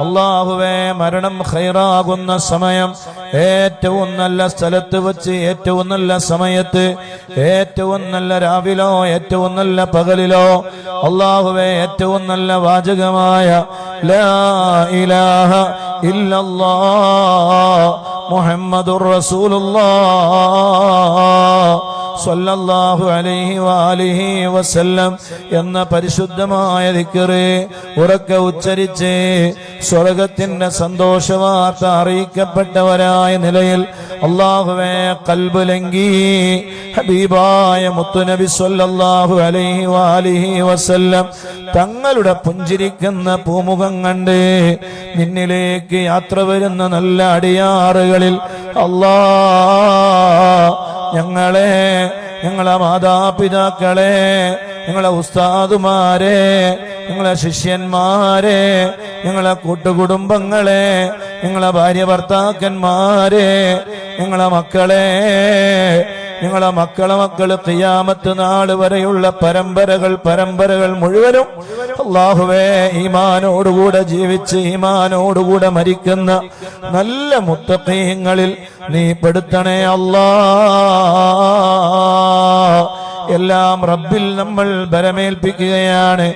അല്ലാഹുവേ, മരണം ഖൈറാകുന്ന സമയം, ഏറ്റവും നല്ല സ്ഥലത്ത് വെച്ച്, ഏറ്റവും നല്ല സമയത്ത്, ഏറ്റവും നല്ല രാവിലോ, ഏറ്റവും നല്ല പകലിലോ, അല്ലാഹുവേ, ഏറ്റവും നല്ല വാചകമായ ലാ ഇലാഹ ഇല്ലല്ലാഹ് മുഹമ്മദുർ റസൂലുള്ളാഹ് സ്വല്ലല്ലാഹു അലൈഹി വആലിഹി വസല്ലം എന്ന പരിശുദ്ധമായ ദിക്റ് ഉറക്കെ ഉച്ചരിച്ച് സ്വർഗത്തിന്റെ സന്തോഷവാർത്ത അറിയിക്കപ്പെട്ടവരായ നിലയിൽ അല്ലാഹുവേ, ഖൽബ് ലംഘി ഹബീബായ മുത്തുനബി സ്വല്ലല്ലാഹു അലൈഹി വആലിഹി വസല്ലം തങ്ങളുടെ പുഞ്ചിരിക്കുന്ന പൂമുഖം കണ്ട് നിന്നിലേക്ക് യാത്ര വരുന്ന നല്ല അടിയാറുകളിൽ അല്ലാഹ് ഞങ്ങളെ, ഞങ്ങളെ മാതാപിതാക്കളെ, ഞങ്ങളെ ഉസ്താദുമാരെ, ഞങ്ങളെ ശിഷ്യന്മാരെ, ഞങ്ങളെ കൂട്ടുകുടുംബങ്ങളെ, ഞങ്ങളെ ഭാര്യ ഭർത്താക്കന്മാരെ, ഞങ്ങളെ മക്കളെ, ഞങ്ങളെ മക്കള് ഖിയാമത്ത് നാൾ വരെയുള്ള പരമ്പരകൾ മുഴുവനും അല്ലാഹുവേ, ഈമാനോടുകൂടെ ജീവിച്ച് ഈമാനോടുകൂടെ മരിക്കുന്ന നല്ല മുത്തഖീങ്ങളിൽ നീ പെടുത്തണേ അല്ലാഹ്. എല്ലാം റബ്ബിൽ നമ്മൾ ബരമേൽപ്പിക്കുകയാണ്.